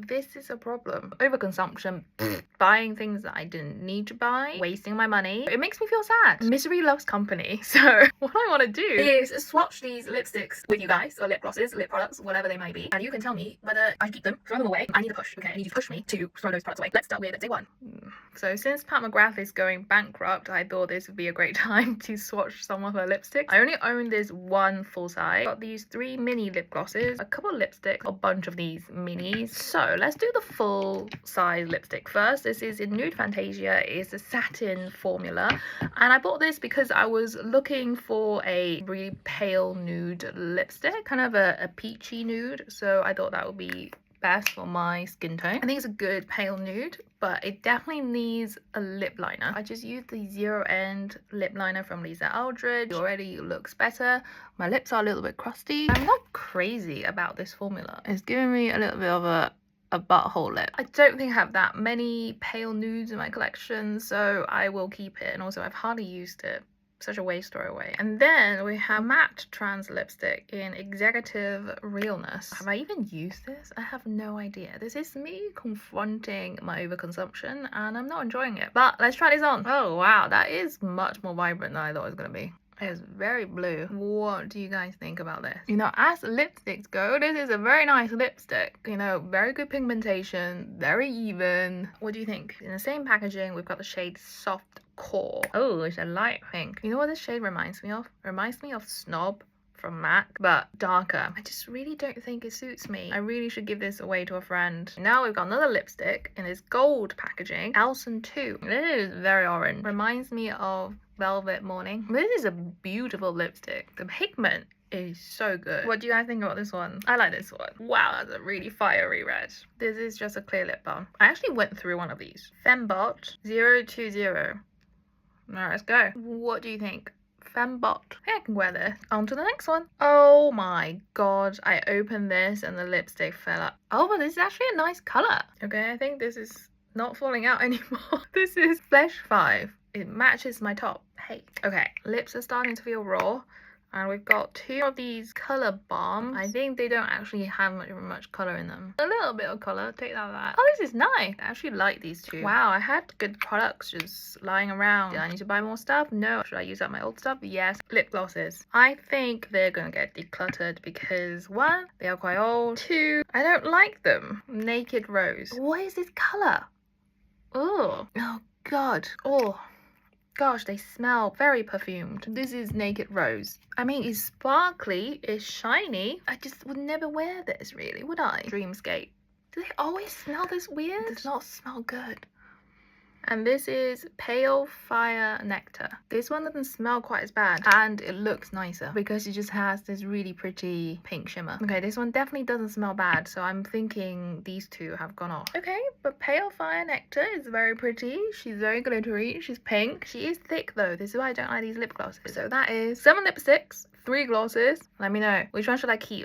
this is a problem. Overconsumption, buying things that I didn't need to buy, wasting my money. It makes me feel sad. Misery loves company. So what I want to do is swatch these lipsticks with you guys, or lip glosses, lip products, whatever they may be, and you can tell me whether I keep them, throw them away. I need a push, okay? I need you to push me to throw those products away. Let's start with day one. So since Pat McGrath is going bankrupt, I thought this would be a great time to swatch some of her lipsticks. I only own this one full size. Got these 3 mini lip glosses, a couple of lipsticks, a bunch of these minis. So let's do the full size lipstick first. This is in Nude Fantasia. It's a satin formula, and I bought this because I was looking for a really pale nude lipstick, kind of a peachy nude, so I thought that would be best for my skin tone. I think it's a good pale nude, but it definitely needs a lip liner. I just used the Zero End lip liner from Lisa Eldridge. It already looks better. My lips are a little bit crusty. I'm not crazy about this formula. It's giving me a little bit of a butthole lip. I don't think I have that many pale nudes in my collection, so I will keep it. And also I've hardly used it. Such a waste, throw away. And then we have matte trans lipstick in Executive Realness. Have I even used this? I have no idea. This is me confronting my overconsumption, and I'm not enjoying it. But let's try this on. Oh wow, that is much more vibrant than I thought it was gonna be. It is very blue. What do you guys think about this? You know, as lipsticks go, this is a very nice lipstick. You know, very good pigmentation, very even. What do you think? In the same packaging, we've got the shade Soft Core. Oh, it's a light pink. You know what this shade reminds me of? It reminds me of Snob from MAC, but darker. I just really don't think it suits me. I really should give this away to a friend. Now we've got another lipstick in this gold packaging, Alson 2. This is very orange. Reminds me of Velvet Morning. This is a beautiful lipstick. The pigment is so good. What do you guys think about this one? I like this one. Wow, that's a really fiery red. This is just a clear lip balm. I actually went through one of these. Fembot 020. Alright, let's go. What do you think? Fembot. I think I can wear this. On to the next one. Oh my god, I opened this and the lipstick fell up. Oh, but this is actually a nice color. Okay, I think this is not falling out anymore. This is Flesh 5. It matches my top. Hey. Okay, lips are starting to feel raw. And we've got 2 of these color balms. I think they don't actually have much color in them. A little bit of color, take that back. Oh, this is nice. I actually like these 2. Wow, I had good products just lying around. Do I need to buy more stuff? No. Should I use up my old stuff? Yes. Lip glosses. I think they're gonna get decluttered because 1, they are quite old. 2, I don't like them. Naked Rose. What is this color? Oh god. Oh gosh, they smell very perfumed. This is Naked Rose. I mean, it's sparkly, it's shiny. I just would never wear this, really, would I? Dreamscape. Do they always smell this weird? It does not smell good. And this is Pale Fire Nectar. This one doesn't smell quite as bad, and it looks nicer because it just has this really pretty pink shimmer. Okay, this one definitely doesn't smell bad, so I'm thinking these 2 have gone off. Okay, but Pale Fire Nectar is very pretty. She's very glittery. She's pink. She is thick though. This is why I don't like these lip glosses. So that is 7 lipsticks, 3 glosses. Let me know, which one should I keep?